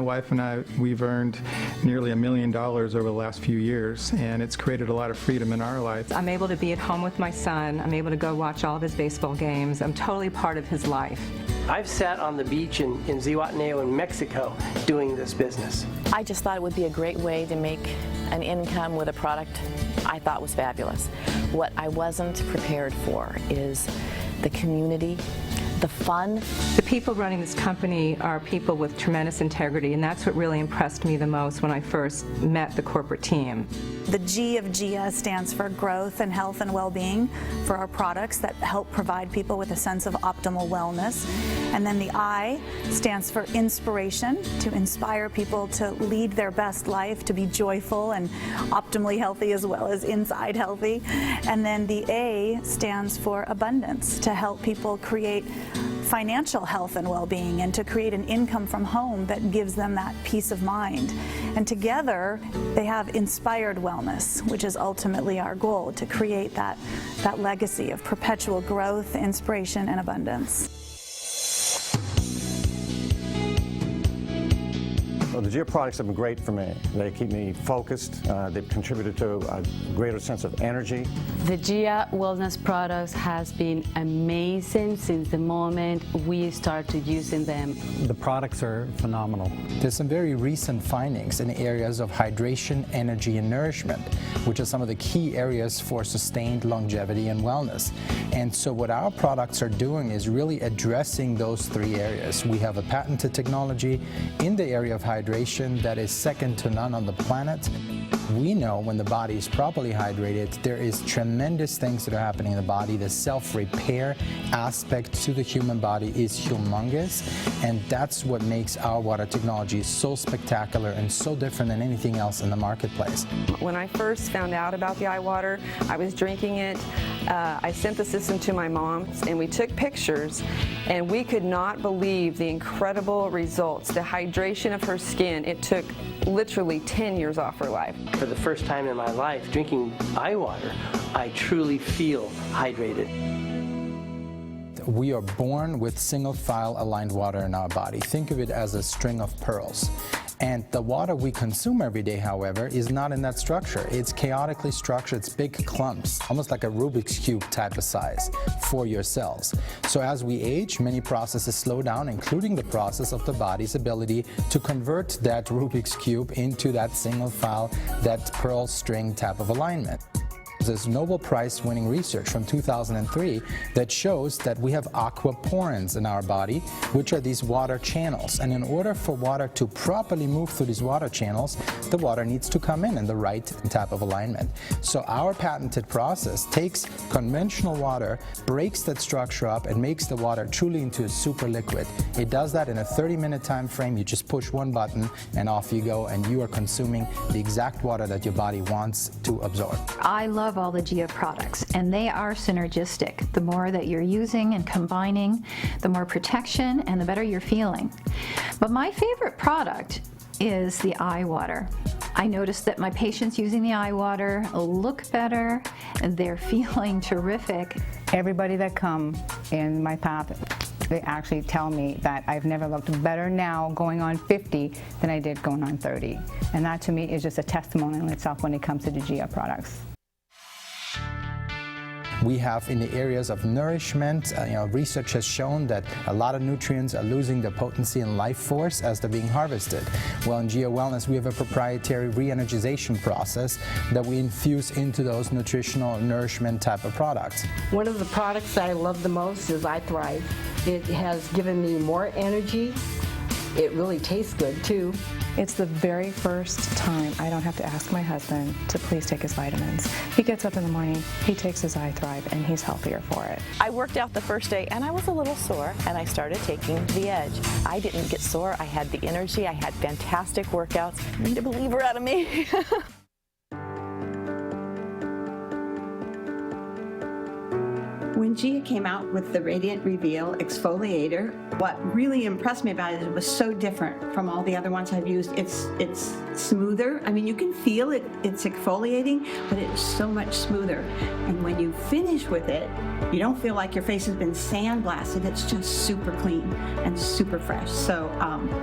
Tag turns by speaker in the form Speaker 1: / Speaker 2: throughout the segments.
Speaker 1: wife and I, we've earned nearly $1 million over the last few years, and it's created a lot of freedom in our life.
Speaker 2: I'm able to be at home with my son. I'm able to go watch all of his baseball games. I'm totally part of his life.
Speaker 3: I've sat on the beach in Zihuatanejo in Mexico doing this business.
Speaker 4: I just thought it would be a great way to make an income with a product I thought was fabulous. What I wasn't prepared for is the community, the fun.
Speaker 2: The people running this company are people with tremendous integrity, and that's what really impressed me the most when I first met the corporate team.
Speaker 5: The G of GIA stands for growth and health and well-being for our products that help provide people with a sense of optimal wellness. And then the I stands for inspiration, to inspire people to lead their best life, to be joyful and optimally healthy as well as inside healthy. And then the A stands for abundance, to help people create financial health and well-being and to create an income from home that gives them that peace of mind. And together they have inspired wellness, which is ultimately our goal, to create that legacy of perpetual growth, inspiration, and abundance.
Speaker 6: Well, the GIA products have been great for me. They keep me focused. They've contributed to a greater sense of energy.
Speaker 7: The GIA wellness products has been amazing since the moment we started using them.
Speaker 8: The products are phenomenal. There's some very recent findings in the areas of hydration, energy, and nourishment, which are some of the key areas for sustained longevity and wellness. And so what our products are doing is really addressing those three areas. We have a patented technology in the area of hydration that is second to none on the planet. We know when the body is properly hydrated, there is tremendous things that are happening in the body. The self-repair aspect to the human body is humongous, and that's what makes our water technology so spectacular and so different than anything else in the marketplace.
Speaker 9: When I first found out about the iWater, I was drinking it. I sent the system to my mom, and we took pictures, and we could not believe the incredible results. The hydration of her skin, it took literally 10 years off her life.
Speaker 3: For the first time in my life, drinking iWater, I truly feel hydrated.
Speaker 8: We are born with single file aligned water in our body. Think of it as a string of pearls. And the water we consume every day, however, is not in that structure. It's chaotically structured. It's big clumps, almost like a Rubik's Cube type of size for your cells. So as we age, many processes slow down, including the process of the body's ability to convert that Rubik's Cube into that single file, that pearl string type of alignment. There's Nobel Prize winning research from 2003 that shows that we have aquaporins in our body, which are these water channels. And in order for water to properly move through these water channels, the water needs to come in the right type of alignment. So our patented process takes conventional water, breaks that structure up, and makes the water truly into a super liquid. It does that in a 30-minute time frame. You just push one button and off you go, and you are consuming the exact water that your body wants to absorb.
Speaker 10: I love all the GIA products, and they are synergistic. The more that you're using and combining, the more protection and the better you're feeling. But my favorite product is the iWater. I noticed that my patients using the iWater look better, and they're feeling terrific.
Speaker 11: Everybody that come in my path, they actually tell me that I've never looked better now going on 50 than I did going on 30. And that to me is just a testimony in itself when it comes to the GIA products.
Speaker 8: We have in the areas of nourishment, research has shown that a lot of nutrients are losing their potency and life force as they're being harvested. Well, in GIA Wellness, we have a proprietary re-energization process that we infuse into those nutritional nourishment type of products.
Speaker 12: One of the products that I love the most is iThrive. It has given me more energy. It really tastes good too.
Speaker 13: It's the very first time I don't have to ask my husband to please take his vitamins. He gets up in the morning, he takes his iThrive, and he's healthier for it.
Speaker 4: I worked out the first day and I was a little sore, and I started taking the Edge. I didn't get sore. I had the energy. I had fantastic workouts. Made a believer out of me.
Speaker 14: When GIA came out with the Radiant Reveal Exfoliator, what really impressed me about it, it was so different from all the other ones I've used. It's smoother. I mean, you can feel it, it's exfoliating, but it's so much smoother. And when you finish with it, you don't feel like your face has been sandblasted. It's just super clean and super fresh. So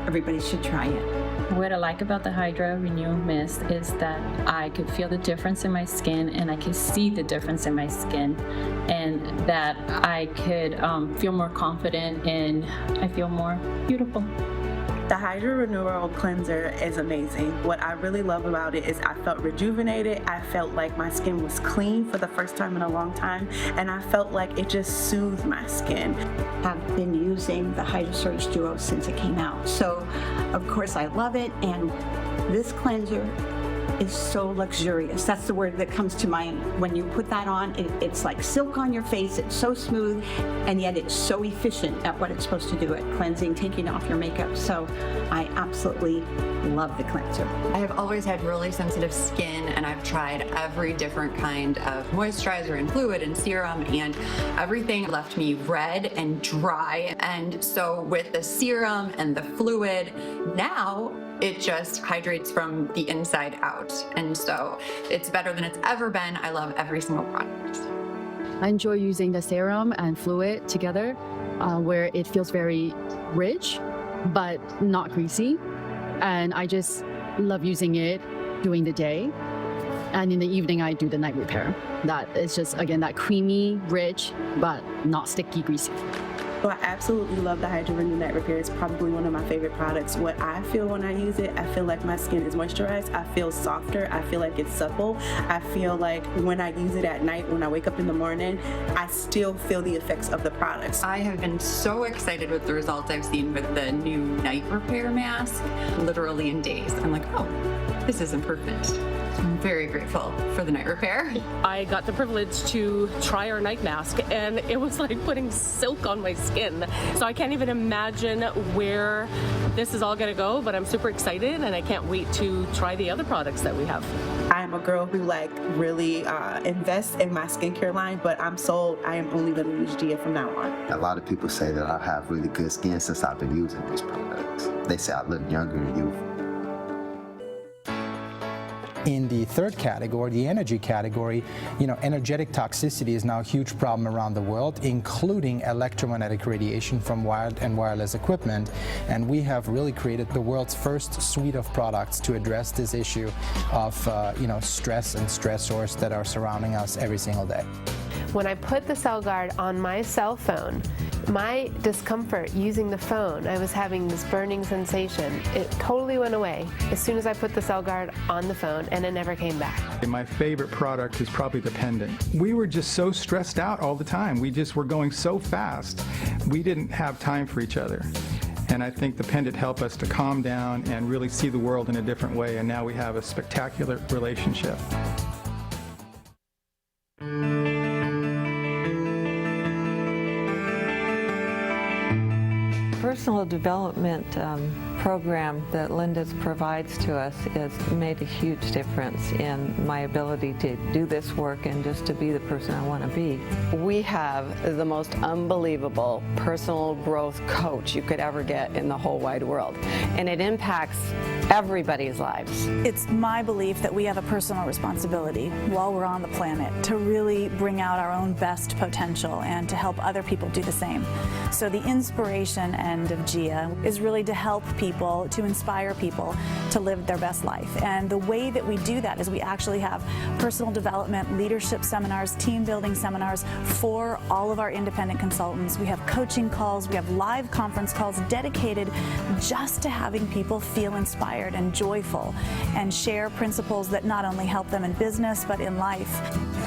Speaker 14: everybody should try it.
Speaker 15: What I like about the Hydra Renew Mist is that I could feel the difference in my skin, and I could see the difference in my skin, and that I could feel more confident and I feel more beautiful.
Speaker 16: The Hydra Renewal Cleanser is amazing. What I really love about it is I felt rejuvenated. I felt like my skin was clean for the first time in a long time, and I felt like it just soothed my skin.
Speaker 14: I've been using the Hydra Surge Duo since it came out, so of course I love it, and this cleanser is so luxurious. That's the word that comes to mind. When you put that on, it's like silk on your face. It's so smooth, and yet it's so efficient at what it's supposed to do at cleansing, taking off your makeup. So I absolutely love the cleanser.
Speaker 17: I have always had really sensitive skin, and I've tried every different kind of moisturizer and fluid and serum, and everything left me red and dry. And so with the serum and the fluid, now it just hydrates from the inside out. And so it's better than it's ever been. I love every single product.
Speaker 18: I enjoy using the serum and fluid together, where it feels very rich, but not greasy. And I just love using it during the day. And in the evening, I do the night repair. That is just, again, that creamy, rich, but not sticky, greasy.
Speaker 16: So I absolutely love the Hydra Renew Night Repair. It's probably one of my favorite products. What I feel when I use it, I feel like my skin is moisturized. I feel softer. I feel like it's supple. I feel like when I use it at night, when I wake up in the morning, I still feel the effects of the products.
Speaker 17: I have been so excited with the results I've seen with the new night repair mask, literally in days. I'm like, oh, this is improvement. I'm very grateful for the night repair.
Speaker 19: I got the privilege to try our night mask, and it was like putting silk on my skin. So I can't even imagine where this is all going to go, but I'm super excited, and I can't wait to try the other products that we have.
Speaker 16: I am a girl who really invests in my skincare line, but I'm sold. I am only going to use GIA from now on.
Speaker 20: A lot of people say that I have really good skin since I've been using these products. They say I look younger and youthful.
Speaker 8: In the third category, the energy category, energetic toxicity is now a huge problem around the world, including electromagnetic radiation from wired and wireless equipment. And we have really created the world's first suite of products to address this issue of, stress and stressors that are surrounding us every single day.
Speaker 21: When I put the Cell Guard on my cell phone, my discomfort using the phone, I was having this burning sensation. It totally went away as soon as I put the Cell Guard on the phone, and it never came back.
Speaker 1: My favorite product is probably the pendant. We were just so stressed out all the time. We just were going so fast. We didn't have time for each other. And I think the pendant helped us to calm down and really see the world in a different way. And now we have a spectacular relationship.
Speaker 22: Personal development program that Linda provides to us has made a huge difference in my ability to do this work and just to be the person I want to be.
Speaker 23: We have the most unbelievable personal growth coach you could ever get in the whole wide world, and it impacts everybody's lives.
Speaker 5: It's my belief that we have a personal responsibility while we're on the planet to really bring out our own best potential and to help other people do the same. So the inspiration end of GIA is really to help people, to inspire people to live their best life. And the way that we do that is we actually have personal development, leadership seminars, team building seminars for all of our independent consultants. We have coaching calls, we have live conference calls dedicated just to having people feel inspired and joyful and share principles that not only help them in business but in life.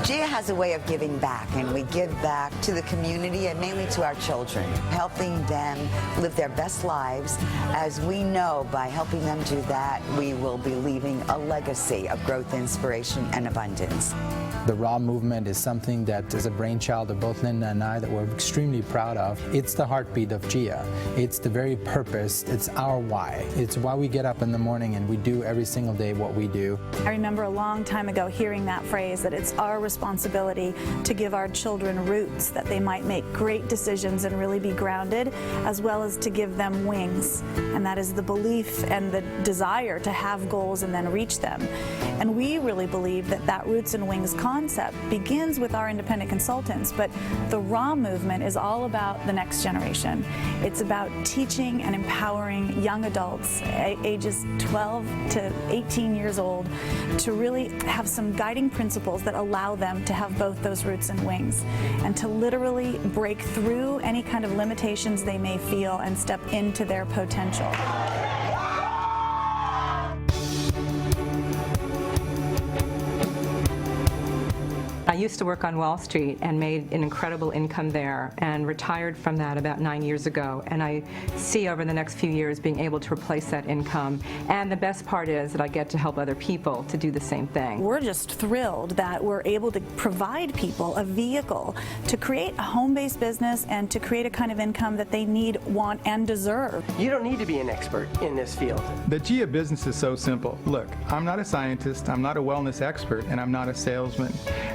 Speaker 24: GIA has a way of giving back, and we give back to the community and mainly to our children, helping them live their best lives. As we know, by helping them do that, we will be leaving a legacy of growth, inspiration, and abundance.
Speaker 8: The RAW movement is something that is a brainchild of both Linda and I that we're extremely proud of. It's the heartbeat of GIA. It's the very purpose. It's our why. It's why we get up in the morning and we do every single day what we do.
Speaker 5: I remember a long time ago hearing that phrase, that it's our responsibility to give our children roots, that they might make great decisions and really be grounded, as well as to give them wings. And that is the belief and the desire to have goals and then reach them. And we really believe that that Roots and Wings concept begins with our independent consultants, but the RA movement is all about the next generation. It's about teaching and empowering young adults, ages 12 to 18 years old, to really have some guiding principles that allow them to have both those roots and wings, and to literally break through any kind of limitations they may feel and step into their potential.
Speaker 2: I used to work on Wall Street and made an incredible income there and retired from that about 9 years ago. And I see over the next few years being able to replace that income. And the best part is that I get to help other people to do the same thing.
Speaker 5: We're just thrilled that we're able to provide people a vehicle to create a home-based business and to create a kind of income that they need, want, and deserve.
Speaker 3: You don't need to be an expert in this field.
Speaker 1: The GIA business is so simple. Look, I'm not a scientist, I'm not a wellness expert, and I'm not a salesman.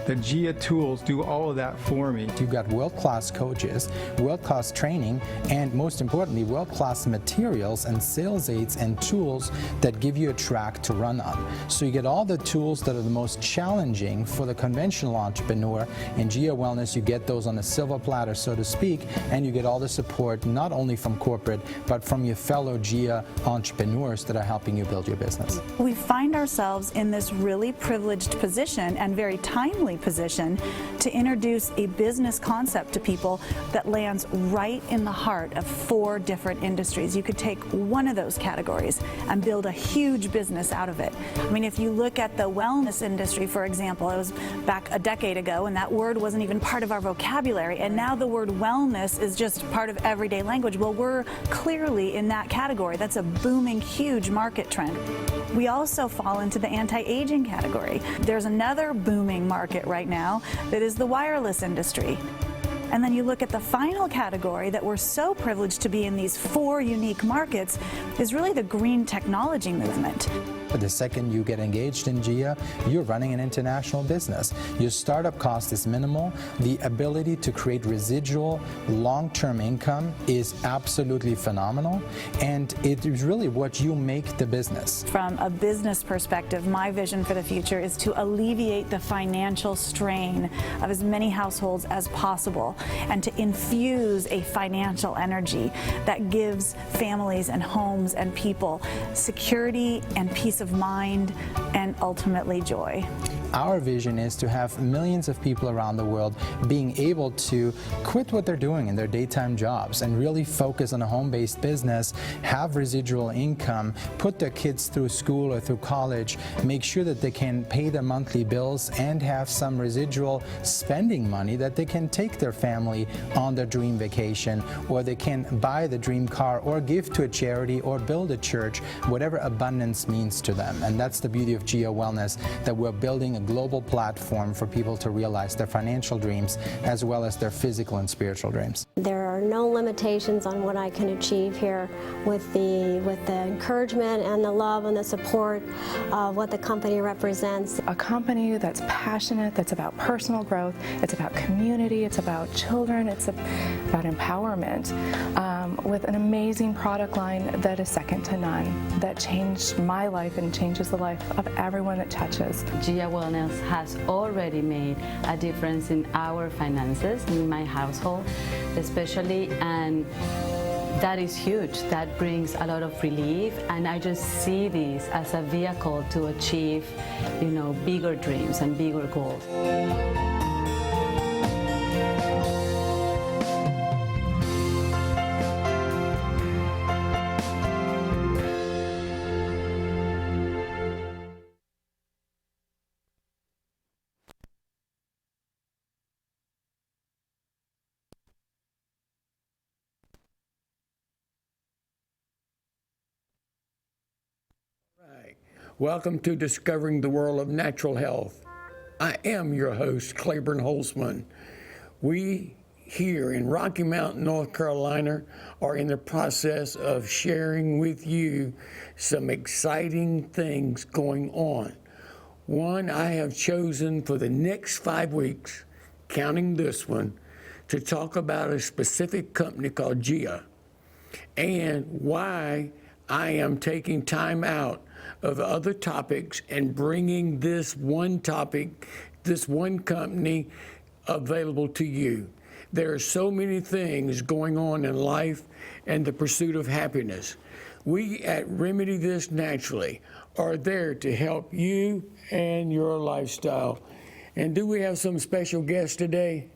Speaker 1: The GIA tools do all of that for me.
Speaker 8: You've got world-class coaches, world-class training, and most importantly, world-class materials and sales aids and tools that give you a track to run on. So you get all the tools that are the most challenging for the conventional entrepreneur. In GIA Wellness, you get those on a silver platter, so to speak, and you get all the support not only from corporate, but from your fellow GIA entrepreneurs that are helping you build your business.
Speaker 5: We find ourselves in this really privileged position and very timely position to introduce a business concept to people that lands right in the heart of 4 different industries. You could take one of those categories and build a huge business out of it. I mean, if you look at the wellness industry, for example, it was back a decade ago and that word wasn't even part of our vocabulary, and now the word wellness is just part of everyday language. Well, we're clearly in that category. That's a booming, huge market trend. We also fall into the anti-aging category. There's another booming market right now that is the wireless industry. And then you look at the final category that we're so privileged to be in these 4 unique markets is really the green technology movement.
Speaker 8: The second you get engaged in GIA, you're running an international business. Your startup cost is minimal. The ability to create residual long-term income is absolutely phenomenal, and it is really what you make the business.
Speaker 5: From a business perspective, my vision for the future is to alleviate the financial strain of as many households as possible and to infuse a financial energy that gives families and homes and people security and peace of mind and ultimately joy.
Speaker 8: Our vision is to have millions of people around the world being able to quit what they're doing in their daytime jobs and really focus on a home-based business, have residual income, put their kids through school or through college, make sure that they can pay their monthly bills and have some residual spending money that they can take their family on their dream vacation, or they can buy the dream car or give to a charity or build a church, whatever abundance means to them. And that's the beauty of GIA Wellness, that we're building a global platform for people to realize their financial dreams as well as their physical and spiritual dreams.
Speaker 6: There are no limitations on what I can achieve here with the encouragement and the love and the support of what the company represents.
Speaker 13: A company that's passionate, that's about personal growth, it's about community, it's about children, it's about empowerment, with an amazing product line that is second to none, that changed my life and changes the life of everyone that touches.
Speaker 7: GIA Wellness has already made a difference in our finances, in my household especially, and that is huge. That brings a lot of relief, and I just see this as a vehicle to achieve, bigger dreams and bigger goals.
Speaker 9: Welcome to Discovering the World of Natural Health. I am your host, Claiborne Holzman. We here in Rocky Mountain, North Carolina, are in the process of sharing with you some exciting things going on. One, I have chosen for the next 5 weeks, counting this one, to talk about a specific company called GIA and why I am taking time out of other topics and bringing this one topic, this one company available to you. There are so many things going on in life and the pursuit of happiness. We at Remedy This Naturally are there to help you and your lifestyle. And do we have some special guests today?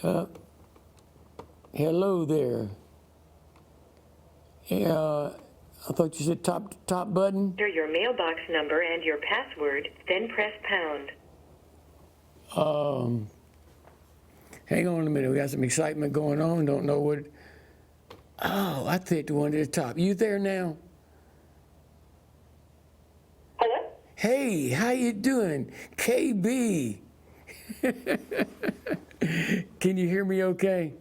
Speaker 9: Hello there. I thought you said top button.
Speaker 4: Enter your mailbox number and your password, then press pound.
Speaker 9: Hang on a minute. We got some excitement going on. Don't know what. Oh, I think the one at the top. You there now?
Speaker 4: Hello?
Speaker 9: Hey, how you doing? KB. Can you hear me okay?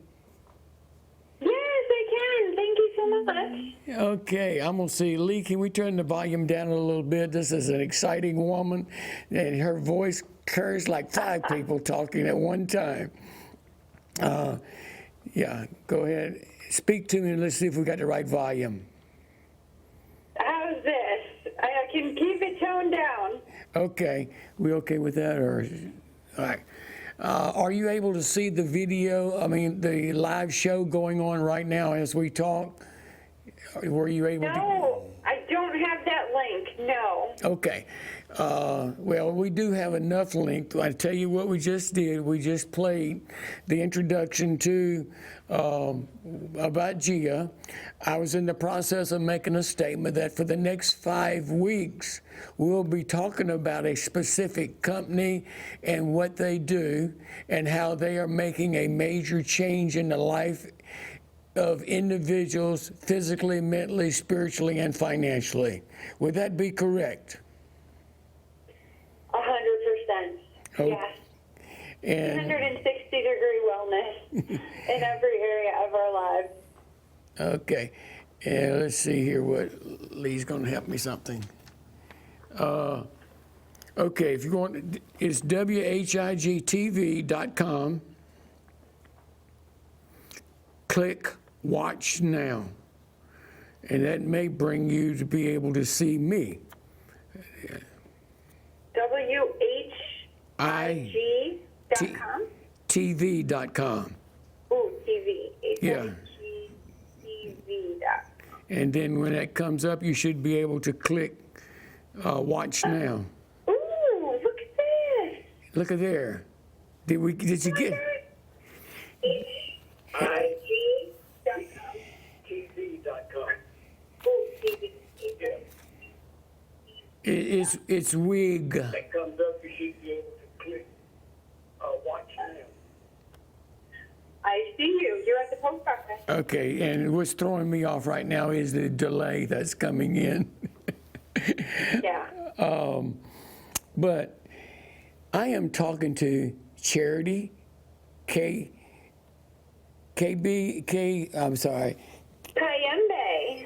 Speaker 4: Yes, I can. Thank you so much.
Speaker 9: Okay, I'm going to see. Lee, can we turn the volume down a little bit? This is an exciting woman, and her voice carries like 5 people talking at one time. Yeah, go ahead. Speak to me and let's see if we got the right volume.
Speaker 4: How's this? I can keep it toned down.
Speaker 9: Okay, we okay with that? Or all right. Are you able to see the video, the live show going on right now as we talk? Were you able to?
Speaker 4: No, I don't have that link, no.
Speaker 9: Okay. Well, we do have enough link. I tell you what we just did. We just played the introduction to about GIA. I was in the process of making a statement that for the next 5 weeks, we'll be talking about a specific company and what they do and how they are making a major change in the life of individuals physically, mentally, spiritually, and financially. Would that be correct?
Speaker 4: 100%.
Speaker 9: Oh,
Speaker 4: Yes.
Speaker 9: and
Speaker 4: 360-degree wellness in every area of our lives.
Speaker 9: okay, and let's see here what Lee's going to help me something. Okay, if you want, it's WHIGTV.com. Click Watch Now, and that may bring you to be able to see me.
Speaker 4: WHIG.com?
Speaker 9: TV.com.
Speaker 4: Ooh, TV.
Speaker 9: Yeah.
Speaker 4: TV.com.
Speaker 9: And then when that comes up, you should be able to click Watch Now.
Speaker 4: Ooh, look at this.
Speaker 9: Look at there. Did you get?
Speaker 4: HIG.com.
Speaker 9: TV.com.
Speaker 4: Ooh, TV.
Speaker 9: It's WIG.
Speaker 4: That comes up, you should be able to click Watch Now. I see you. You're at the post office.
Speaker 9: Okay, and what's throwing me off right now is the delay that's coming in.
Speaker 4: Yeah.
Speaker 9: But I am talking to Charity I'm sorry.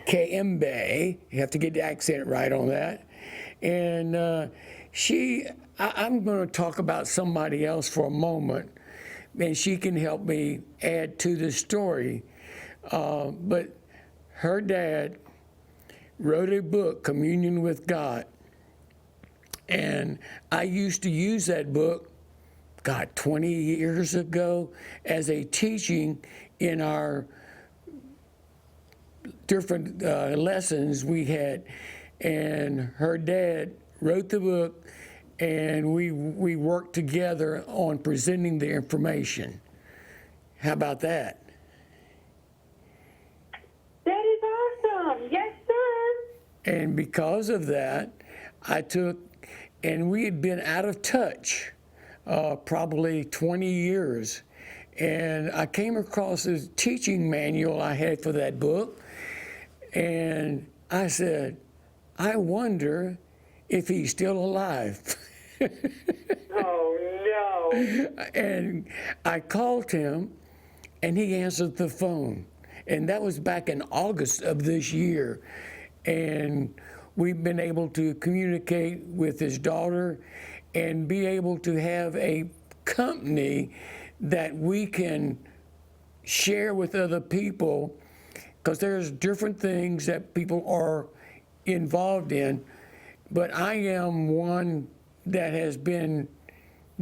Speaker 9: Kayembe. You have to get the accent right on that. And I'm going to talk about somebody else for a moment, and she can help me add to the story. But her dad wrote a book, Communion with God. And I used to use that book, 20 years ago, as a teaching in our different lessons we had. And her dad wrote the book, and we worked together on presenting the information. How about that?
Speaker 4: That is awesome. Yes, sir.
Speaker 9: And because of that, and we had been out of touch probably 20 years. And I came across this teaching manual I had for that book, and I said, I wonder if he's still alive.
Speaker 4: Oh, no.
Speaker 9: And I called him, and he answered the phone. And that was back in August of this year. And we've been able to communicate with his daughter and be able to have a company that we can share with other people, because there's different things that people are involved in, but I am one that has been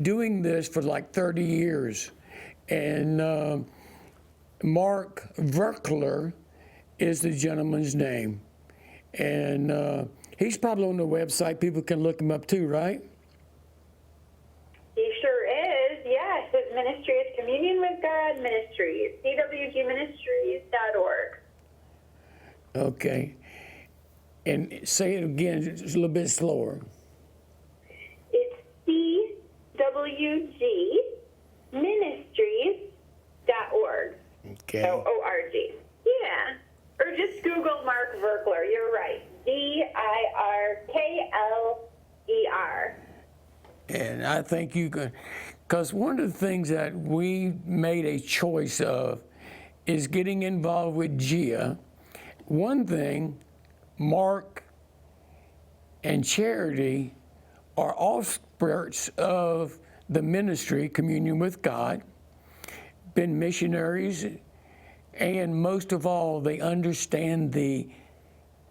Speaker 9: doing this for like 30 years. And Mark Verkler is the gentleman's name. And he's probably on the website. People can look him up too, right?
Speaker 4: He sure is, yes. His ministry is Communion with God Ministries, cwgministries.org.
Speaker 9: Okay. And say it again, just a little bit slower.
Speaker 4: It's cwgministries.org.
Speaker 9: Okay.
Speaker 4: So O-R-G. Yeah. Or just Google Mark Verkler. You're right. Virkler.
Speaker 9: And I think you can, because one of the things that we made a choice of is getting involved with GIA. One thing, Mark and Charity are offsprouts of the ministry, Communion with God, been missionaries, and most of all, they understand the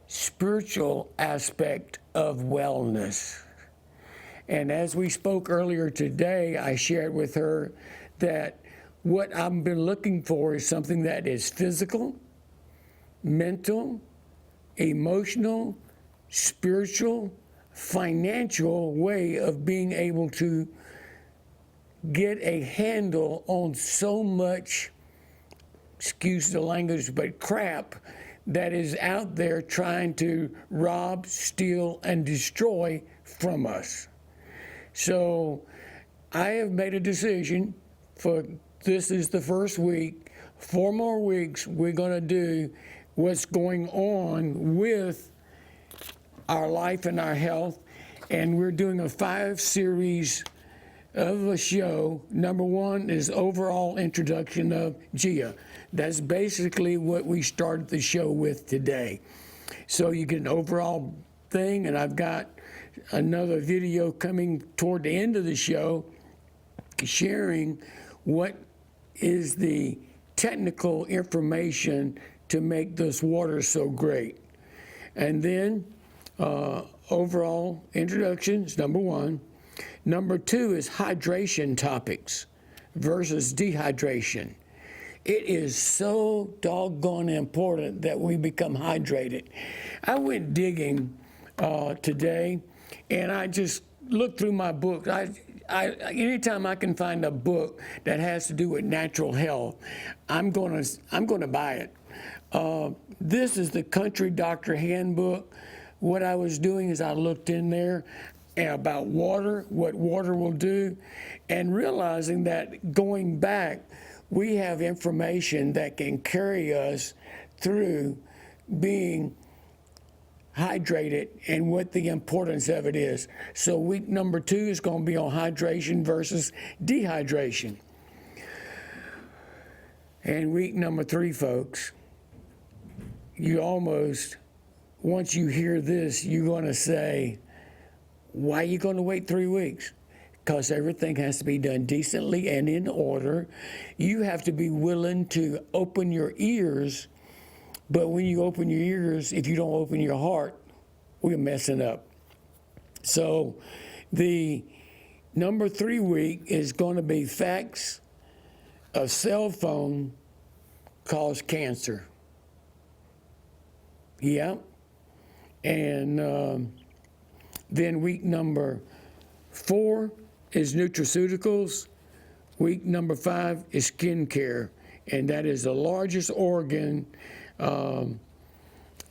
Speaker 9: spiritual aspect of wellness. And as we spoke earlier today, I shared with her that what I've been looking for is something that is physical, mental, emotional, spiritual, financial way of being able to get a handle on so much, excuse the language, but crap that is out there trying to rob, steal, and destroy from us. So I have made a decision for this is the first week. 4 more weeks, we're going to do what's going on with our life and our health. And we're doing a 5 series of a show. Number 1 is overall introduction of GIA. That's basically what we started the show with today. So you get an overall thing, and I've got another video coming toward the end of the show sharing what is the technical information to make this water so great. And then overall introduction is number 1. Number 2 is hydration topics versus dehydration. It is so doggone important that we become hydrated. I went digging today, and I just looked through my book. Anytime I can find a book that has to do with natural health, I'm gonna buy it. This is the Country Doctor Handbook. What I was doing is I looked in there about water, what water will do, and realizing that going back, we have information that can carry us through being hydrated and what the importance of it is. So week number 2 is going to be on hydration versus dehydration. And week number 3, folks, you almost, once you hear this, you're going to say, why are you going to wait 3 weeks? Because everything has to be done decently and in order. You have to be willing to open your ears, but when you open your ears, if you don't open your heart, we're messing up. So the number 3 week is going to be facts a cell phone cause cancer. Yeah. And then week number 4 is nutraceuticals. Week number 5 is skincare, and that is the largest organ of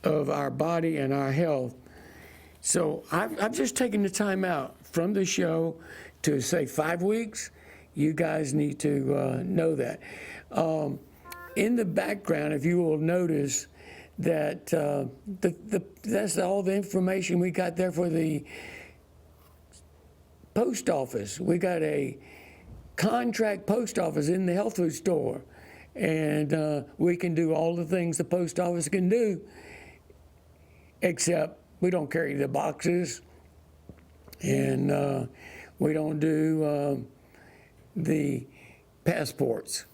Speaker 9: our body and our health. So I've just taken the time out from the show to say 5 weeks. You guys need to know that. In the background, if you will notice that that's all the information we got there for the post office. We got a contract post office in the health food store, and we can do all the things the post office can do, except we don't carry the boxes, and we don't do the passports.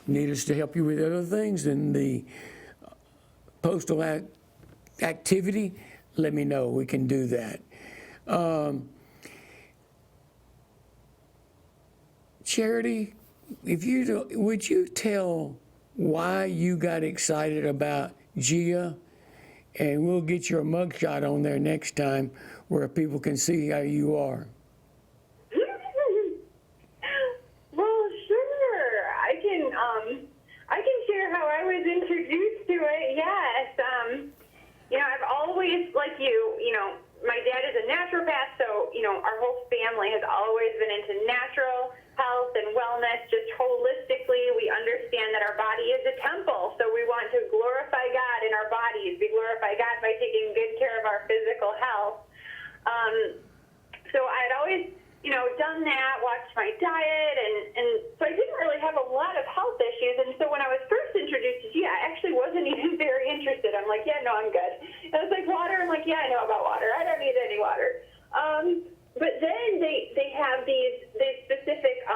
Speaker 9: Need us to help you with other things, and the postal activity, let me know. We can do that. Charity, would you tell why you got excited about GIA? And we'll get your mugshot on there next time where people can see how you are.
Speaker 4: Well, sure. I can share how I was introduced to it. Yes. I've always, like you know, my dad is a naturopath, so, our whole family has always been into natural health and wellness, just holistically. We understand that our body is a temple, so we want to glorify God in our bodies. We glorify God by taking good care of our physical health. So I'd always, done that, watched my diet, and so I didn't really have a lot of health issues. And so when I was first introduced to GIA, I actually wasn't even very interested. I'm like, yeah, no, I'm good. And I was like, water? I'm like, yeah, I know about water. I don't need any water. But then they have these specific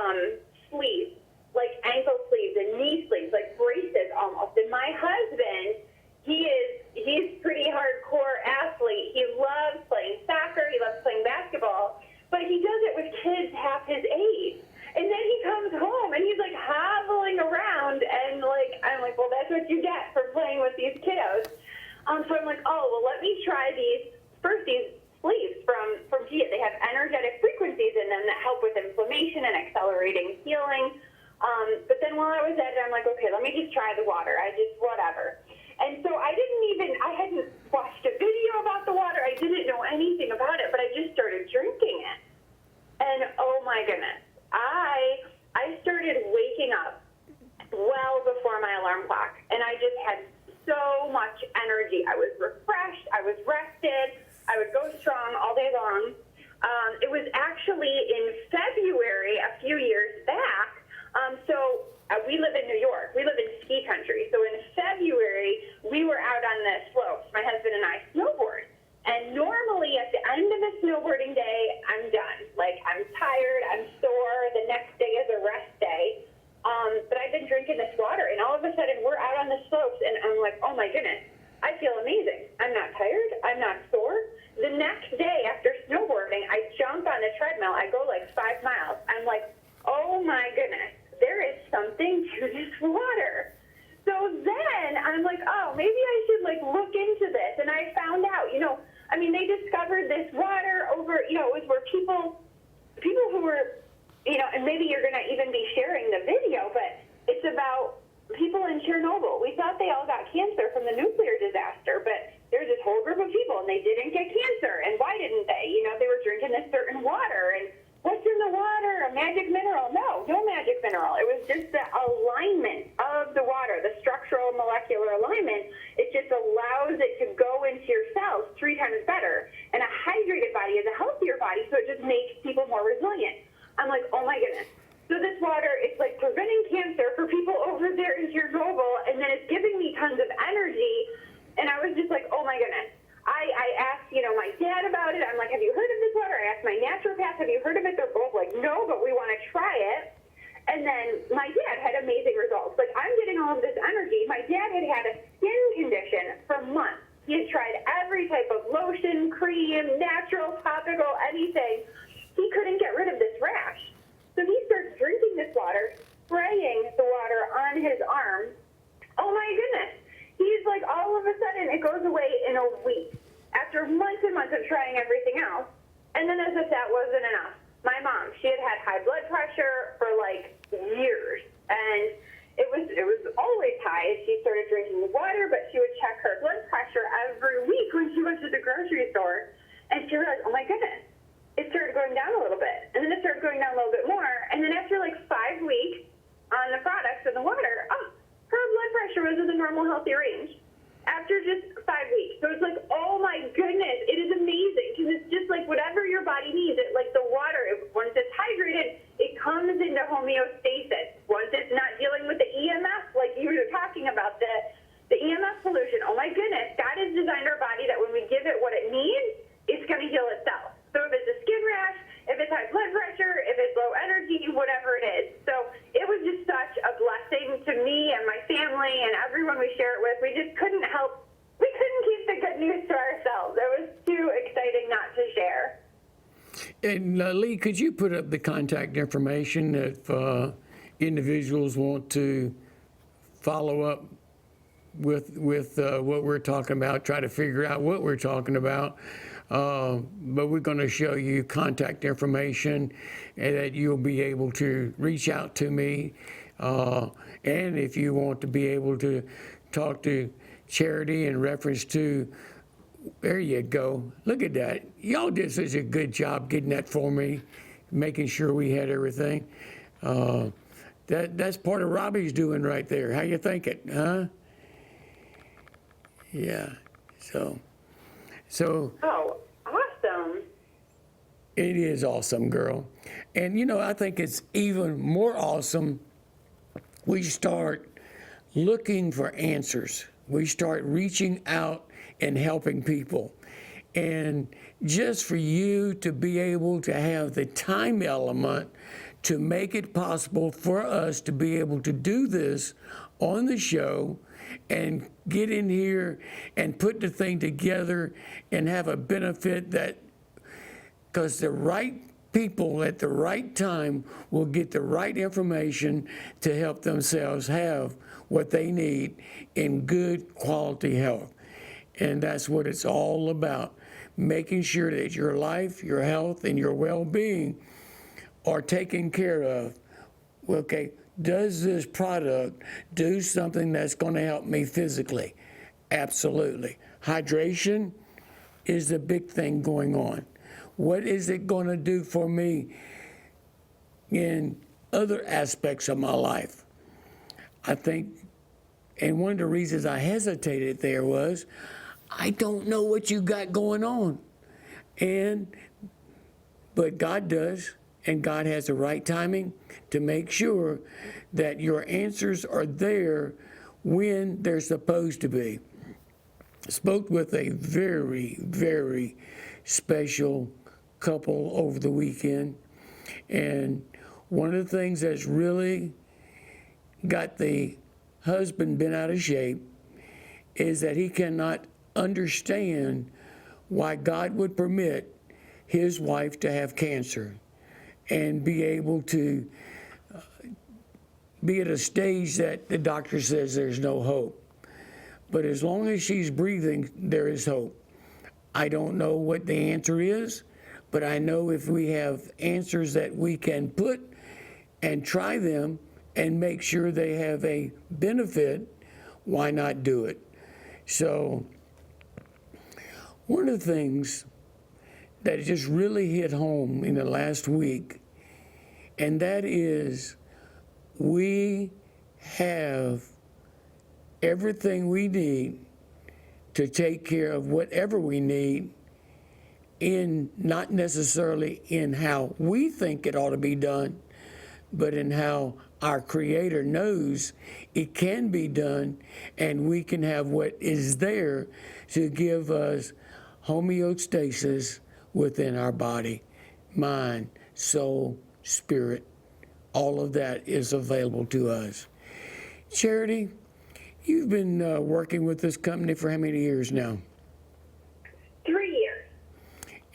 Speaker 4: sleeves, like ankle sleeves and knee sleeves, like braces almost. And my husband, he's pretty hardcore athlete. He loves playing soccer. He loves playing basketball. But he does it with kids half his age. And then he comes home and he's like hobbling around, and I'm like, well, that's what you get for playing with these kiddos. So I'm like, oh, well, let me try these sleeves from GIA. They have energetic frequencies in them that help with inflammation and accelerating healing. But then while I was at it, I'm like, okay, let me just try the water. Whatever. And so I hadn't watched a video about the water. I didn't know anything about it, but I just started drinking it. And oh my goodness, I started waking up well before my alarm clock, and I just had so much energy. I was refreshed, I was rested, I would go strong all day long. It was actually in February a few years back. We live in New York. We live in ski country. So in February, we were out on the slopes, my husband and I snowboard. And normally at the end of a snowboarding day, I'm done. Like, I'm tired, I'm sore. The next day is a rest day. But I've been drinking this water, and all of a sudden we're out on the slopes, and I'm like, oh my goodness, I feel amazing. I'm not tired, I'm not sore. The next day after snowboarding, I jump on the treadmill. I go like 5 miles. I'm like, oh my goodness, there is something to this water. So then I'm like, oh, maybe I should look into this. And I found out, they discovered this water over, it was where people who were, and maybe you're going to even be sharing the video, but it's about people in Chernobyl. We thought they all got cancer from the nuclear disaster, but there's this whole group of people and they didn't get cancer. And why didn't they? They were drinking this certain water, and what's in the water? A magic mineral? No magic mineral. It was just the alignment of the water, the structural molecular alignment. It just allows it to go into your cells 3 times better. And a hydrated body is a healthier body, so it just makes people more resilient. I'm like, oh my goodness. So this water, it's like preventing cancer for people over there in Chernobyl, and then it's giving me tons of energy. And I was just like, oh my goodness. I asked, my dad about it. I'm like, have you heard of this water? I asked my naturopath, have you heard of it? They're both like, no, but we want to try it. And then my dad had amazing results. Like, I'm getting all of this energy. My dad had a skin condition for months. He had tried every type of lotion, cream, natural, topical, anything. He couldn't get rid of this rash. So he starts drinking this water, spraying the water on his arm. Oh my goodness. He's like, all of a sudden, it goes away in a week after months and months of trying everything else. And then as if that wasn't enough, my mom, she had high blood pressure for years. And it was always high as she started drinking the water, but she would check her blood pressure every week when she went to the grocery store. And she realized, oh my goodness, it started going down a little bit. And then it started going down a little bit more. And then after 5 weeks on the products and the water, her blood pressure was in the normal healthy range after just 5 weeks. So it's like, oh my goodness, it is amazing, because it's just whatever your body needs. It the water, once it's hydrated, it comes into homeostasis. Once it's not dealing with the EMF, like you were talking about, the EMF pollution. Oh my goodness, God has designed our body that when we give it what it needs, it's going to heal itself. So if it's a skin rash, if it's high blood pressure, if it's low energy, whatever it is. So it was just such a blessing to me and my family and everyone we share it with. We just couldn't help. We couldn't keep the good news to ourselves. It was
Speaker 9: And Lee, could you put up the contact information if individuals want to follow up with what we're talking about, try to figure out what we're talking about? But we're going to show you contact information and that you'll be able to reach out to me. And if you want to be able to talk to Charity in reference to, there you go. Look at that. Y'all did such a good job getting that for me, making sure we had everything. That's part of Robbie's doing right there. How you think it, huh? Yeah. So.
Speaker 4: Oh, awesome.
Speaker 9: It is awesome, girl. And you know, I think it's even more awesome. We start looking for answers. We start reaching out and helping people. And just for you to be able to have the time element to make it possible for us to be able to do this on the show and get in here and put the thing together and have a benefit that, because the right people at the right time will get the right information to help themselves have what they need in good quality health. And that's what it's all about, making sure that your life, your health, and your well-being are taken care of. Okay, does this product do something that's going to help me physically? Absolutely. Hydration is the big thing going on. What is it going to do for me in other aspects of my life? I think, and one of the reasons I hesitated there was, I don't know what you got going on. But God does, and God has the right timing to make sure that your answers are there when they're supposed to be. I spoke with a very, very special couple over the weekend, and one of the things that's really got the husband bent out of shape is that he cannot understand why God would permit his wife to have cancer and be able to be at a stage that the doctor says there's no hope. But as long as she's breathing, there is hope. I don't know what the answer is, but I know if we have answers that we can put and try them and make sure they have a benefit, why not do it? So one of the things that just really hit home in the last week, and that is we have everything we need to take care of whatever we need, in not necessarily in how we think it ought to be done, but in how our Creator knows it can be done, and we can have what is there to give us homeostasis within our body, mind, soul, spirit. All of that is available to us. Charity, you've been working with this company for how many years now?
Speaker 4: 3 years.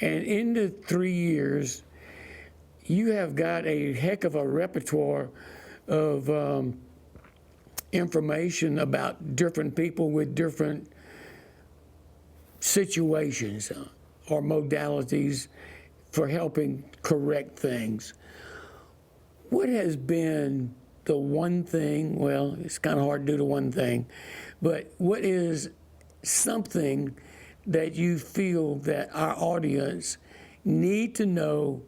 Speaker 9: And in the 3 years, you have got a heck of a repertoire of information about different people with different situations or modalities for helping correct things. What has been the one thing, well, it's kind of hard to do the one thing, but what is something that you feel that our audience need to know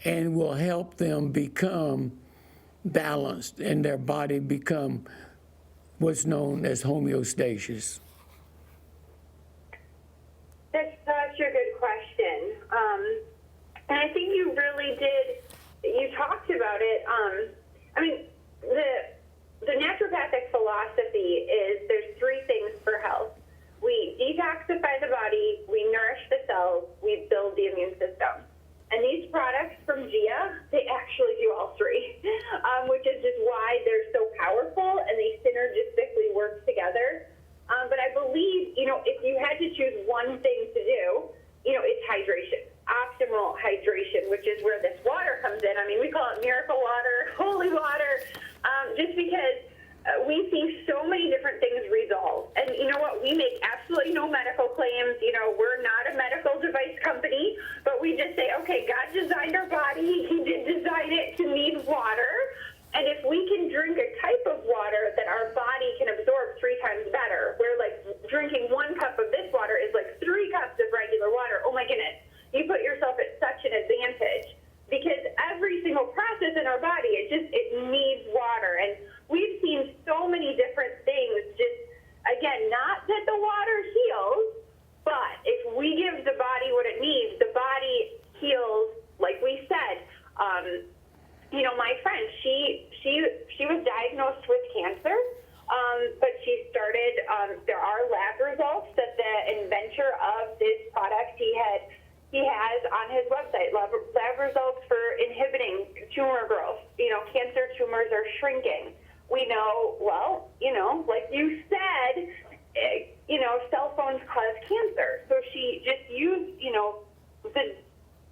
Speaker 9: and will help them become balanced and their body become what's known as homeostasis?
Speaker 4: That's such a good question. And I think you really did, you talked about it. I mean, the naturopathic philosophy is there's 3 things for health. We detoxify the body, we nourish the cells, we build the immune system. And these products from GIA, they actually do all 3, which is just why they're so powerful and they synergistically work together. But I believe, if you had to choose one thing to do, it's hydration, optimal hydration. It needs water. And we've seen so many different things. Just, again, not that the water heals, but if we give the body what it needs, the body heals, like we said. My friend, she was diagnosed with cancer, but she started, there are lab results that the inventor of this product, he has on his website, lab results for inhibiting tumor growth. Cancer tumors are shrinking. We know, like you said, cell phones cause cancer. So she just used,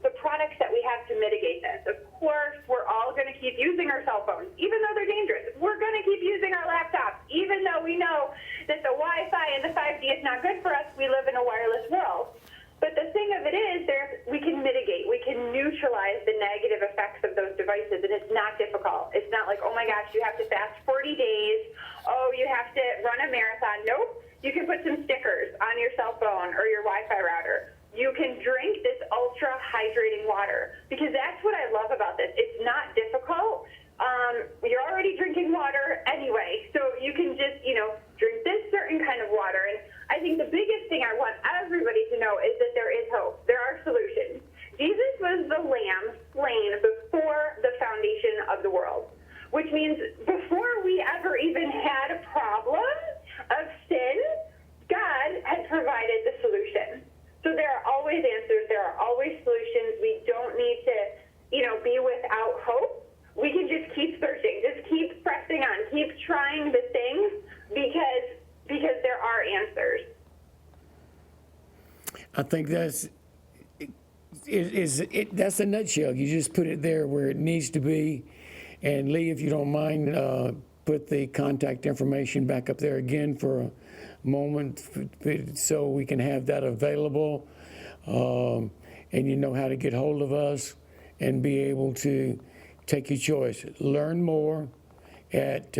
Speaker 4: the products that we have to mitigate this. Of course, we're all going to keep using our cell phones, even though they're dangerous. We're going to keep using our laptops, even though we know that the Wi-Fi and the 5G is not good for us. We live in a wireless world. But the thing of it is, we can mitigate. We can neutralize the negative effects of those devices, and it's not difficult. It's not like, oh my gosh, you have to fast 40 days. Oh, you have to run a marathon. Nope. You can put some stickers on your cell phone or your Wi-Fi router. You can drink this ultra hydrating water, because that's what I love about this. It's not difficult. You're already drinking water anyway, so you can just, drink this certain kind of water. And I think the biggest thing I want everybody to know is that there is hope. There are solutions. Jesus was the lamb slain before the foundation of the world, which means before we ever even had a problem of sin, God had provided the solution. So there are always answers. There are always solutions. We don't need to, be without hope. We can just keep searching, just keep pressing on, keep trying the things because there are answers.
Speaker 9: I think that's that's a nutshell. You just put it there where it needs to be. And Lee, if you don't mind, put the contact information back up there again for a moment, so we can have that available, and you know how to get hold of us and be able to take your choice. Learn more at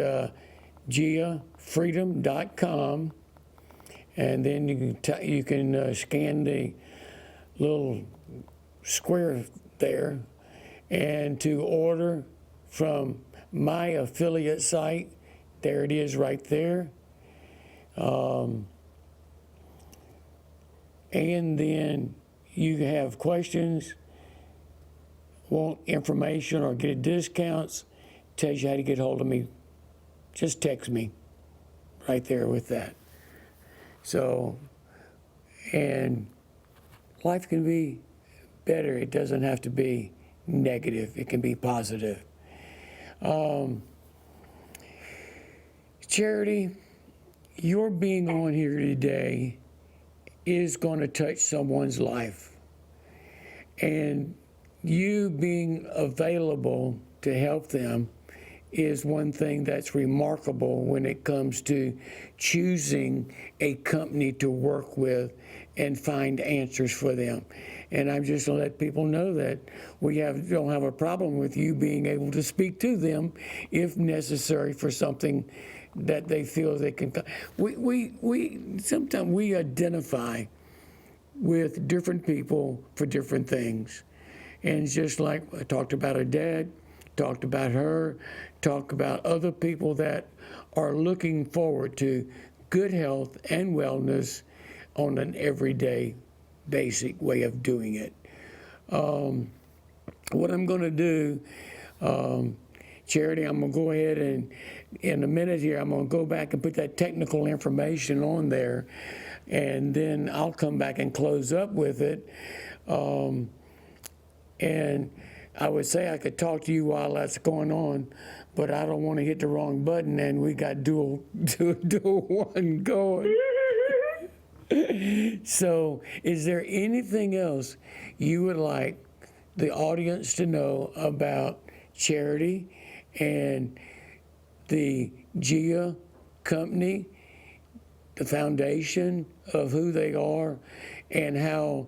Speaker 9: GIAfreedom.com, and then you can scan the little square there, and to order from my affiliate site, there it is right there. And then you have questions, want information or get discounts, tells you how to get hold of me. Just text me right there with that. So, and life can be better. It doesn't have to be negative. It can be positive. Charity, your being on here today is going to touch someone's life. And you being available to help them is one thing that's remarkable when it comes to choosing a company to work with and find answers for them. And I'm just going to let people know that we don't have a problem with you being able to speak to them if necessary for something that they feel they can. Sometimes we identify with different people for different things. And it's just like I talked about her dad, talked about her, talked about other people that are looking forward to good health and wellness on an everyday basic way of doing it. What I'm going to do, Charity, I'm going to go ahead and in a minute here, I'm going to go back and put that technical information on there, and then I'll come back and close up with it. And I would say I could talk to you while that's going on, but I don't want to hit the wrong button and we got dual one going. So is there anything else you would like the audience to know about Charity and the GIA company, the foundation of who they are, and how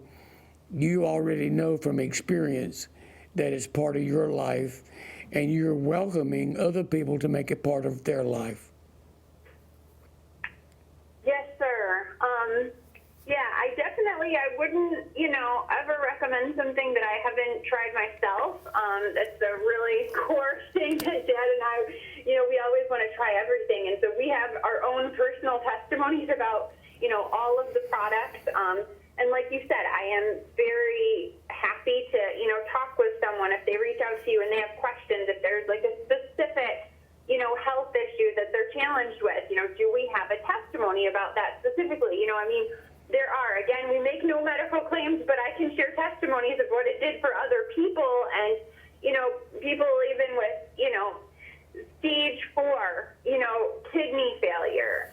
Speaker 9: you already know from experience that it's part of your life and you're welcoming other people to make it part of their life?
Speaker 4: Yes, sir. I wouldn't, ever recommend recommend something that I haven't tried myself. That's a really core thing that Dad and I, we always want to try everything. And so we have our own personal testimonies about, all of the products. And like you said, I am very happy to, talk with someone if they reach out to you and they have questions, if there's like a specific, health issue that they're challenged with, do we have a testimony about that specifically? There are, again, we make no medical claims, but I can share testimonies of what it did for other people and, people even with, stage 4, kidney failure.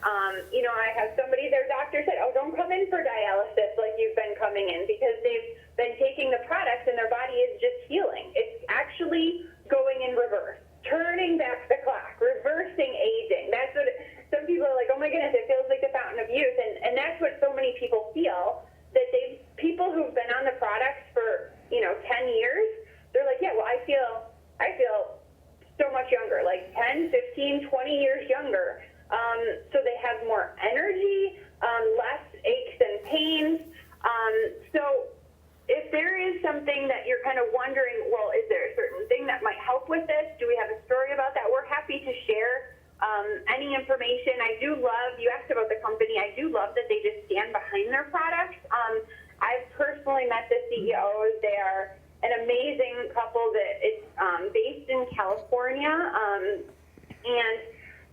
Speaker 4: I have somebody, their doctor said, oh, don't come in for dialysis like you've been coming in because they've been taking the products and their body is just healing. It's actually going in reverse, turning back the clock, reversing aging. That's what some people are like, oh my goodness, it feels like the fountain of youth. And that's what so many people feel, that people who've been on the products for, 10 years, they're like, yeah, well, I feel so much younger, like 10, 15, 20 years younger. So they have more energy, less aches and pains. So if there is something that you're kind of wondering, well, is there a certain thing that might help with this? Do we have a story about that? We're happy to share any information. I do love, you asked about the company, I do love that they just stand behind their products. I've personally met the CEOs. They are an amazing couple that is based in California. And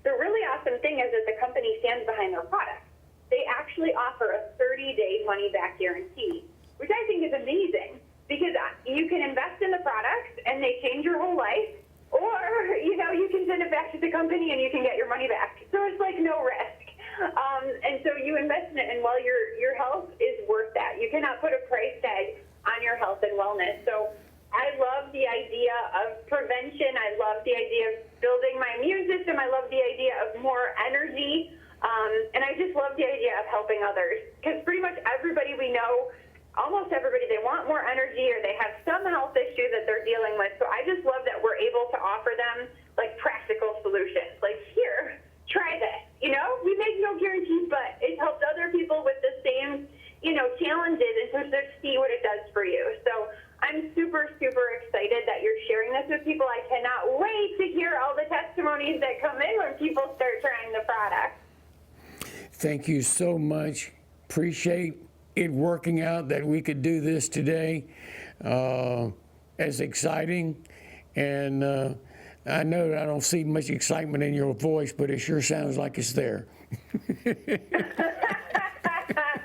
Speaker 4: the really awesome thing is that the company stands behind their products. They actually offer a 30-day money-back guarantee, which I think is amazing because you can invest in the products and they change your whole life, or, you can send it back to the company and you can get your money back. So it's like no risk. And so you invest in it, and while your health is worth that, you cannot put a price tag on your health and wellness. So I love the idea of prevention. I love the idea of building my immune system. I love the idea of more energy. And I just love the idea of helping others, because pretty much everybody we know, almost everybody, they want more energy or they have some health issue that they're dealing with. So I just love that we're able to offer them like practical solutions. Like, here, try this. We make no guarantees, but it helps other people with the same, challenges, and so just see what it does for you. So I'm super, super excited that you're sharing this with people. I cannot wait to hear all the testimonies that come in when people start trying the product.
Speaker 9: Thank you so much. Appreciate it working out that we could do this today. As exciting. And I know I don't see much excitement in your voice, but it sure sounds like it's there.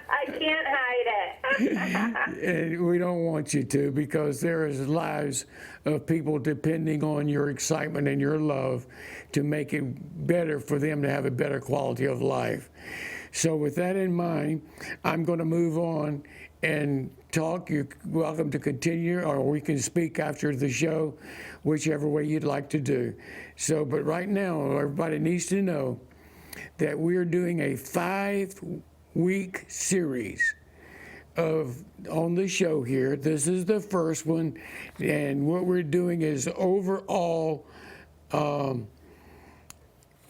Speaker 4: I can't hide it.
Speaker 9: And we don't want you to, because there is lives of people depending on your excitement and your love to make it better for them to have a better quality of life. So with that in mind, I'm going to move on and talk. You're welcome to continue, or we can speak after the show, whichever way you'd like to do. So, but right now, everybody needs to know that we're doing a 5-week series on the show here. This is the first one, and what we're doing is overall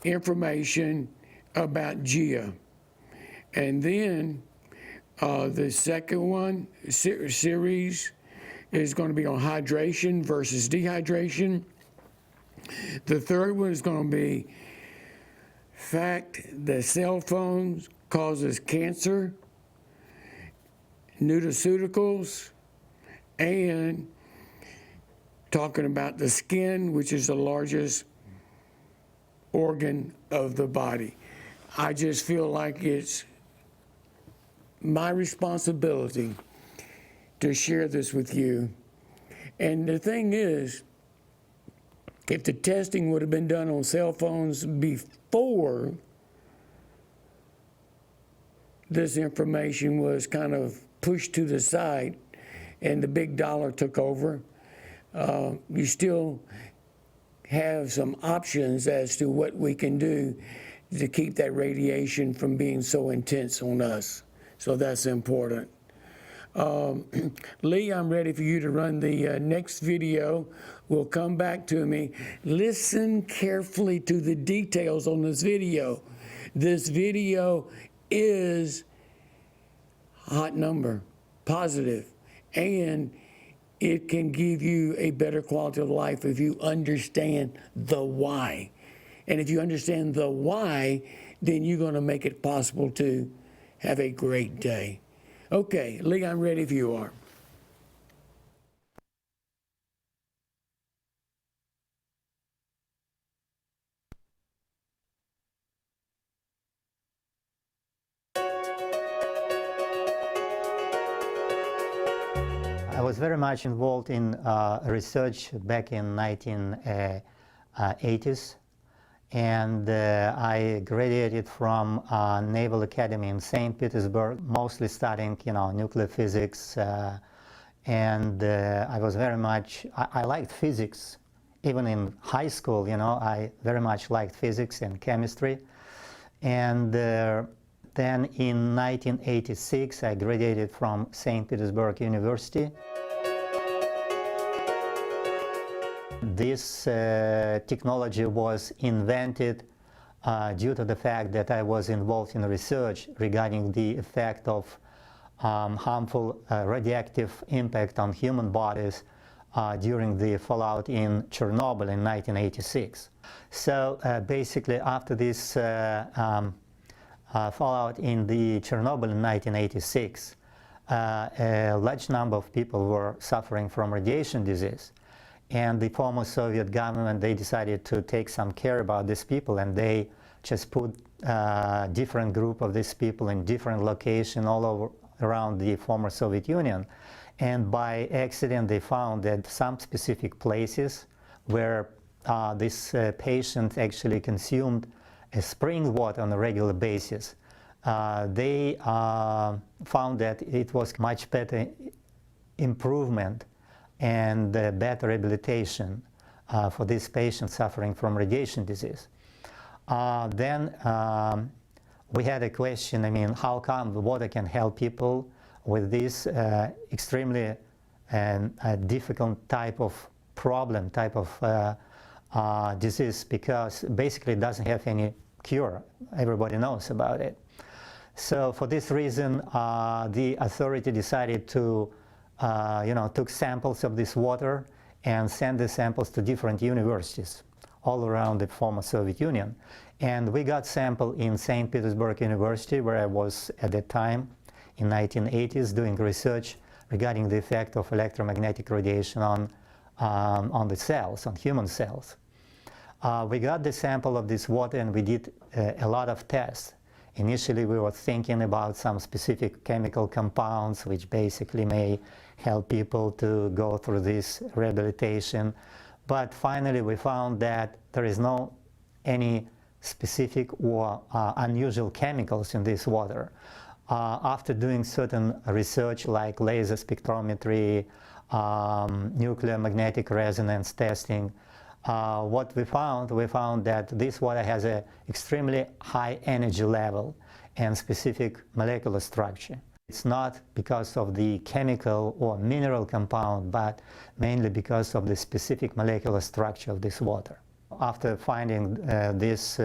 Speaker 9: information about GIA. And then the second one, series, is going to be on hydration versus dehydration. The third one is going to be fact that cell phones causes cancer, nutraceuticals, and talking about the skin, which is the largest organ of the body. I just feel like it's my responsibility to share this with you. And the thing is, if the testing would have been done on cell phones before this information was kind of pushed to the side and the big dollar took over, you still have some options as to what we can do to keep that radiation from being so intense on us. So that's important. Lee, I'm ready for you to run the next video. Will come back to me. Listen carefully to the details on this video. This video is hot number, positive, and it can give you a better quality of life if you understand the why. And if you understand the why, then you're going to make it possible to have a great day. Okay, Lee, I'm ready if you are.
Speaker 10: I was very much involved in research back in 1980s, and I graduated from Naval Academy in St. Petersburg, mostly studying, nuclear physics, and I was very much, I liked physics. Even in high school, I very much liked physics and chemistry. And then in 1986, I graduated from St. Petersburg University. This technology was invented due to the fact that I was involved in research regarding the effect of harmful radioactive impact on human bodies during the fallout in Chernobyl in 1986. So basically, after this fallout in the Chernobyl in 1986, a large number of people were suffering from radiation disease. And the former Soviet government, they decided to take some care about these people, and they just put different group of these people in different locations all over around the former Soviet Union. And by accident, they found that some specific places where this patient actually consumed spring water on a regular basis, they found that it was much better improvement and better rehabilitation for these patients suffering from radiation disease. Then we had a question, how come the water can help people with this extremely difficult type of problem, type of disease, because basically it doesn't have any cure. Everybody knows about it. So for this reason, the authority decided to took samples of this water and sent the samples to different universities all around the former Soviet Union. And we got sample in St. Petersburg University, where I was at that time in 1980s doing research regarding the effect of electromagnetic radiation on the cells, on human cells. We got the sample of this water and we did a lot of tests. Initially, we were thinking about some specific chemical compounds which basically may help people to go through this rehabilitation. But finally, we found that there is no any specific or unusual chemicals in this water. After doing certain research like laser spectrometry, nuclear magnetic resonance testing, what we found that this water has an extremely high energy level and specific molecular structure. It's not because of the chemical or mineral compound, but mainly because of the specific molecular structure of this water. After finding this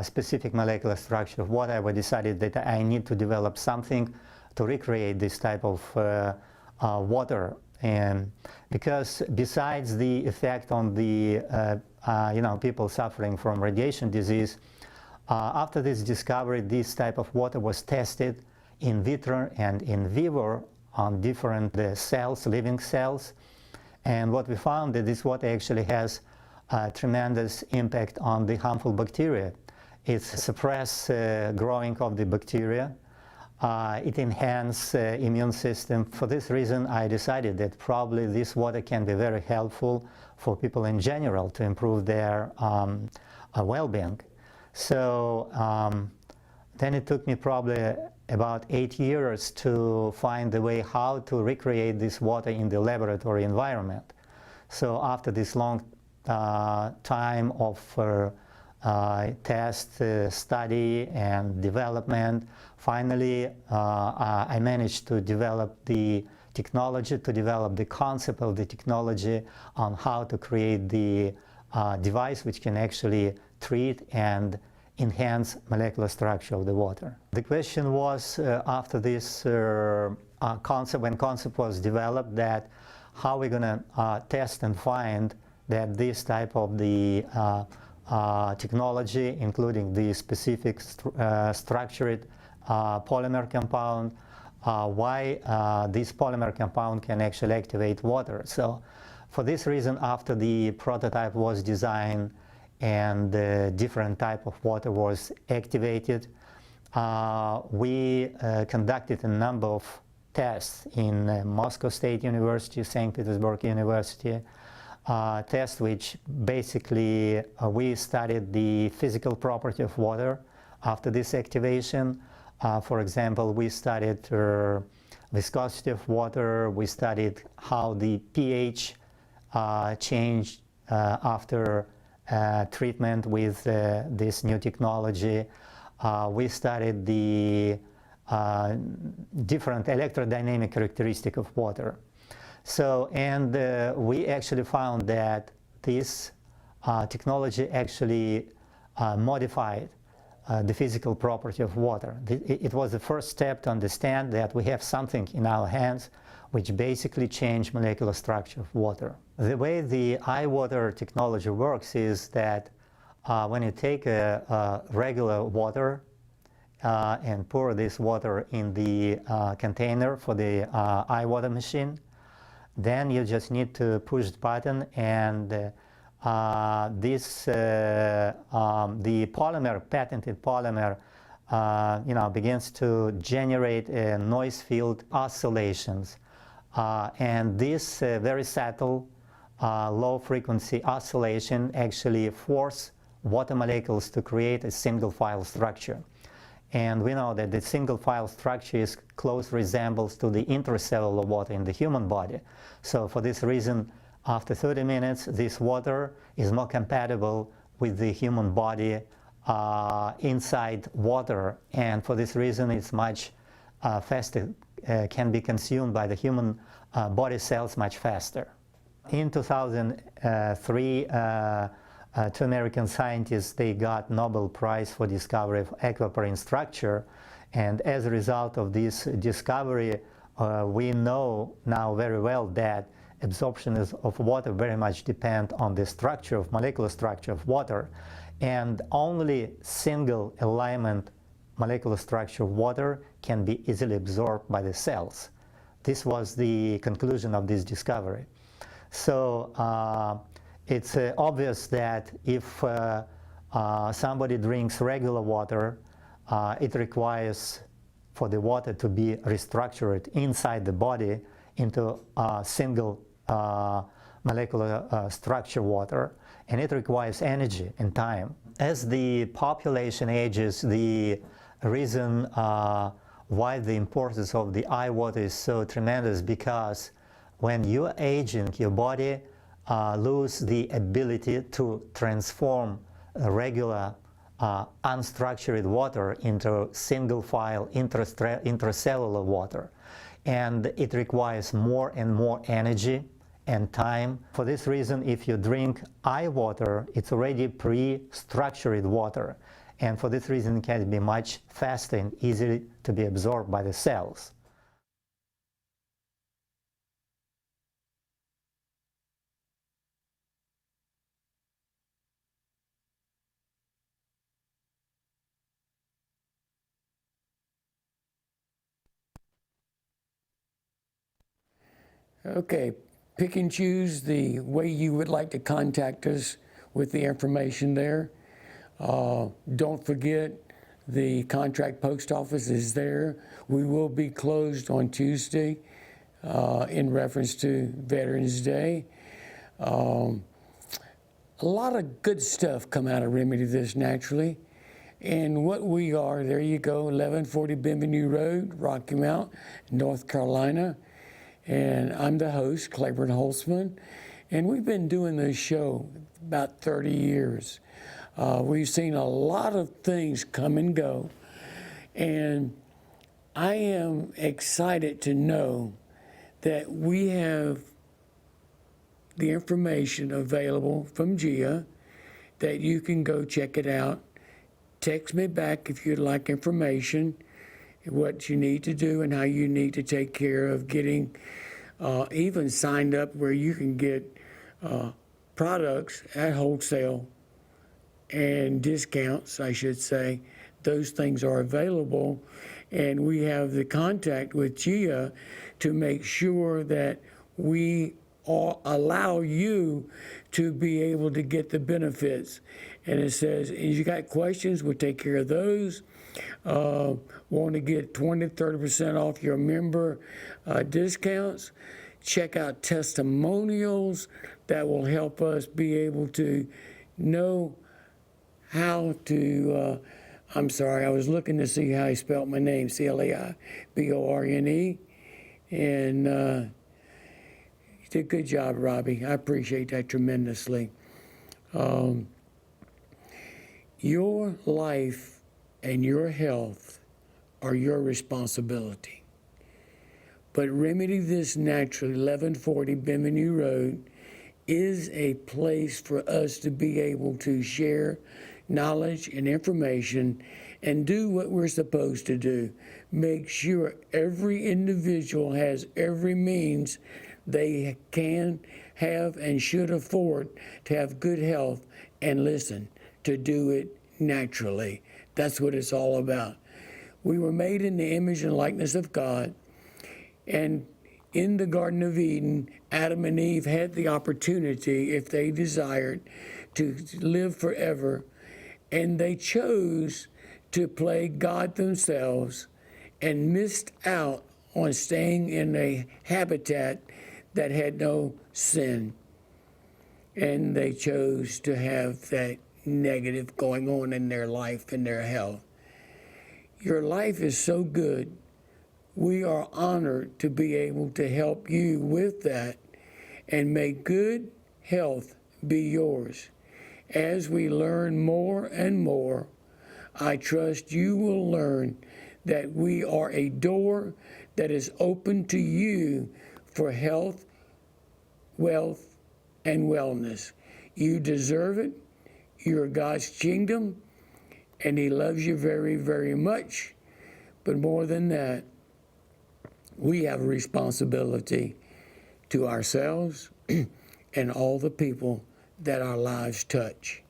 Speaker 10: specific molecular structure of water, I decided that I need to develop something to recreate this type of water. And because besides the effect on the people suffering from radiation disease, after this discovery, this type of water was tested in vitro and in vivo on different cells, living cells. And what we found that this water actually has a tremendous impact on the harmful bacteria. It suppresses growing of the bacteria. It enhances immune system. For this reason, I decided that probably this water can be very helpful for people in general to improve their well-being. So then it took me probably about 8 years to find the way how to recreate this water in the laboratory environment. So after this long time of test, study and development, finally I managed to develop the technology, to develop the concept of the technology on how to create the device which can actually treat and enhance molecular structure of the water. The question was, after this when concept was developed, that how we're going to test and find that this type of the technology, including the specific structured polymer compound, why this polymer compound can actually activate water. So for this reason, after the prototype was designed and different type of water was activated, we conducted a number of tests in Moscow State University, St. Petersburg University, tests which basically we studied the physical property of water after this activation. For example, we studied viscosity of water, we studied how the pH changed after treatment with this new technology. We studied the different electrodynamic characteristic of water. So, and we actually found that this technology actually modified the physical property of water. It was the first step to understand that we have something in our hands which basically changed molecular structure of water. The way the iWater technology works is that when you take a regular water and pour this water in the container for the iWater machine, then you just need to push the button, and the polymer, patented polymer, begins to generate noise field oscillations, and this very subtle low frequency oscillation actually force water molecules to create a single file structure. And we know that the single file structure is close resembles to the intracellular water in the human body. So for this reason, after 30 minutes, this water is more compatible with the human body inside water, and for this reason it's much faster, can be consumed by the human body cells much faster. In 2003, two American scientists, they got Nobel Prize for discovery of aquaporin structure, and as a result of this discovery, we know now very well that absorption of water very much depend on the structure of molecular structure of water, and only single alignment molecular structure of water can be easily absorbed by the cells. This was the conclusion of this discovery. So it's obvious that if somebody drinks regular water, it requires for the water to be restructured inside the body into a single molecular structure water, and it requires energy and time. As the population ages, the reason why the importance of the iWater is so tremendous, because when you're aging, your body lose the ability to transform regular unstructured water into single file intracellular water, and it requires more and more energy and time. For this reason, if you drink iWater, it's already pre-structured water, and for this reason it can be much faster and easily to be absorbed by the cells.
Speaker 9: Okay, pick and choose the way you would like to contact us with the information there. Don't forget, the contract post office is there. We will be closed on Tuesday in reference to Veterans Day. A lot of good stuff come out of Remedy This Naturally. And what we are, there you go, 1140 Bienvenue Road, Rocky Mount, North Carolina. And I'm the host, Claiborne Holtzman, and we've been doing this show about 30 years. We've seen a lot of things come and go, and I am excited to know that we have the information available from GIA, that you can go check it out. Text me back if you'd like information. what you need to do and how you need to take care of getting even signed up where you can get products at wholesale and discounts, I should say. Those things are available, and we have the contact with GIA to make sure that we allow you to be able to get the benefits. And it says, if you got questions, we'll take care of those. Want to get 20-30% off your member discounts? Check out testimonials that will help us be able to know how to, I'm sorry, I was looking to see how I spelled my name, CLAIBORNE. And you did a good job, Robbie. I appreciate that tremendously. Your life and your health are your responsibility. But Remedy This Naturally, 1140 Bimini Road, is a place for us to be able to share knowledge and information and do what we're supposed to do. Make sure every individual has every means they can have and should afford to have good health, and listen, to do it naturally. That's what it's all about. We were made in the image and likeness of God, and in the Garden of Eden, Adam and Eve had the opportunity, if they desired, to live forever, and they chose to play God themselves and missed out on staying in a habitat that had no sin. And they chose to have that negative going on in their life and their health. Your life is so good. We are honored to be able to help you with that, and may good health be yours. As we learn more and more, I trust you will learn that we are a door that is open to you for health, wealth, and wellness. You deserve it. You're God's kingdom, and He loves you very, very much. But more than that, we have a responsibility to ourselves and all the people that our lives touch.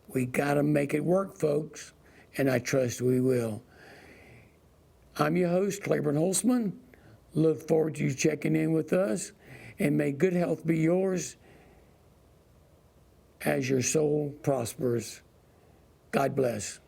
Speaker 9: We got to make it work, folks, and I trust we will. I'm your host, Claiborne Holtzman. Look forward to you checking in with us, and may good health be yours as your soul prospers. God bless.